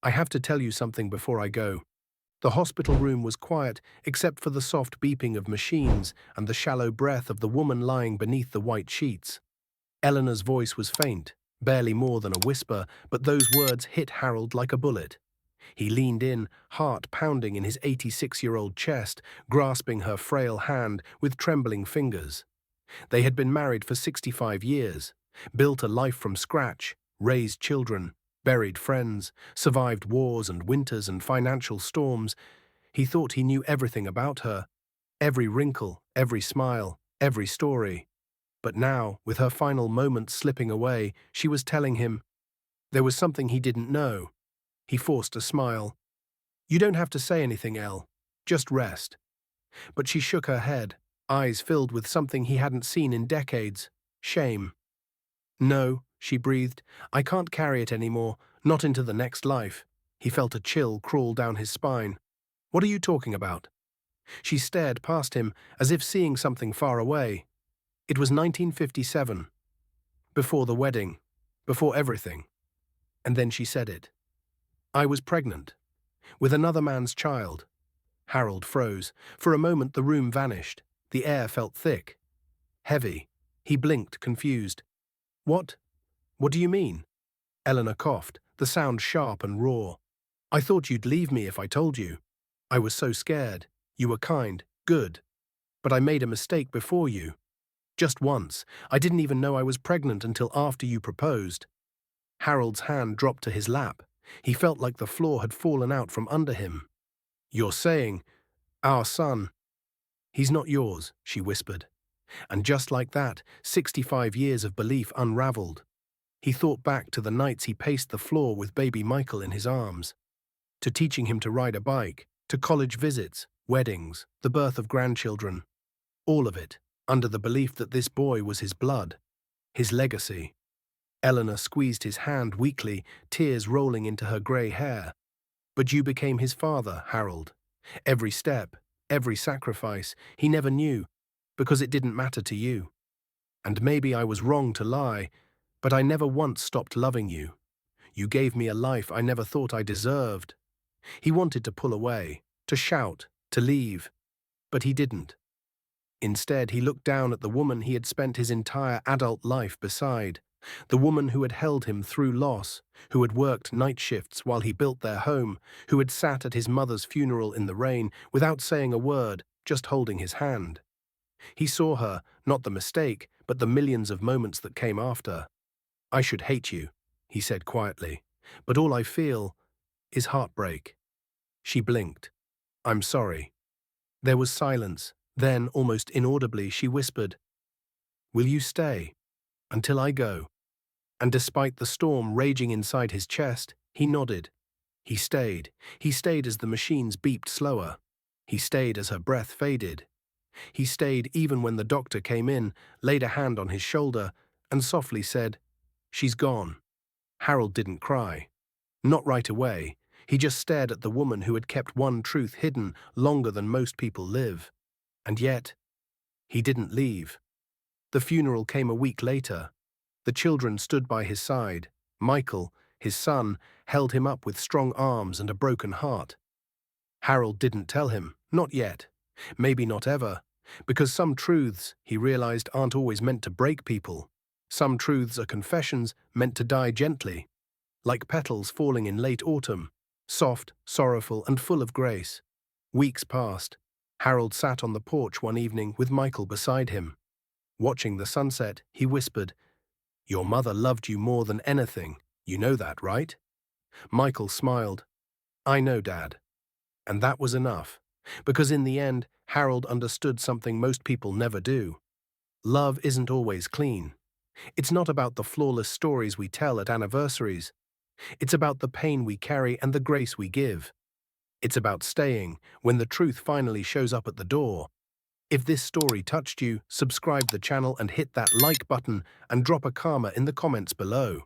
I have to tell you something before I go. The hospital room was quiet except for the soft beeping of machines and the shallow breath of the woman lying beneath the white sheets. Eleanor's voice was faint, barely more than a whisper, but those words hit Harold like a bullet. He leaned in, heart pounding in his 86-year-old chest, grasping her frail hand with trembling fingers. They had been married for 65 years, built a life from scratch, raised children, buried friends, survived wars and winters and financial storms. He thought he knew everything about her, every wrinkle, every smile, every story. But now, with her final moments slipping away, she was telling him there was something he didn't know. He forced a smile. "You don't have to say anything, Elle. Just rest." But she shook her head, eyes filled with something he hadn't seen in decades: shame. "No," she breathed, "I can't carry it anymore, not into the next life." He felt a chill crawl down his spine. "What are you talking about?" She stared past him, as if seeing something far away. It was 1957. Before the wedding. Before everything. And then she said it. "I was pregnant. With another man's child." Harold froze. For a moment the room vanished. The air felt thick. Heavy. He blinked, confused. "What? What do you mean?" Eleanor coughed, the sound sharp and raw. "I thought you'd leave me if I told you. I was so scared. You were kind, good. But I made a mistake before you. Just once. I didn't even know I was pregnant until after you proposed." Harold's hand dropped to his lap. He felt like the floor had fallen out from under him. "You're saying, our son—" "He's not yours," she whispered. And just like that, 65 years of belief unraveled. He thought back to the nights he paced the floor with baby Michael in his arms, to teaching him to ride a bike, to college visits, weddings, the birth of grandchildren. All of it, under the belief that this boy was his blood, his legacy. Eleanor squeezed his hand weakly, tears rolling into her grey hair. "But you became his father, Harold. Every step, every sacrifice, he never knew, because it didn't matter to you. And maybe I was wrong to lie, but I never once stopped loving you. You gave me a life I never thought I deserved." He wanted to pull away, to shout, to leave, but he didn't. Instead, he looked down at the woman he had spent his entire adult life beside, the woman who had held him through loss, who had worked night shifts while he built their home, who had sat at his mother's funeral in the rain without saying a word, just holding his hand. He saw her, not the mistake, but the millions of moments that came after. "I should hate you," he said quietly, "but all I feel is heartbreak." She blinked. "I'm sorry." There was silence. Then, almost inaudibly, she whispered, "Will you stay? Until I go?" And despite the storm raging inside his chest, he nodded. He stayed. He stayed as the machines beeped slower. He stayed as her breath faded. He stayed even when the doctor came in, laid a hand on his shoulder, and softly said, "She's gone." Harold didn't cry. Not right away. He just stared at the woman who had kept one truth hidden longer than most people live. And yet, he didn't leave. The funeral came a week later. The children stood by his side. Michael, his son, held him up with strong arms and a broken heart. Harold didn't tell him, not yet, maybe not ever, because some truths, he realized, aren't always meant to break people. Some truths are confessions meant to die gently, like petals falling in late autumn, soft, sorrowful, and full of grace. Weeks passed. Harold sat on the porch one evening with Michael beside him. Watching the sunset, he whispered, "Your mother loved you more than anything. You know that, right?" Michael smiled. "I know, Dad." And that was enough, because in the end, Harold understood something most people never do. Love isn't always clean. It's not about the flawless stories we tell at anniversaries. It's about the pain we carry and the grace we give. It's about staying when the truth finally shows up at the door. If this story touched you, subscribe the channel and hit that like button and drop a karma in the comments below.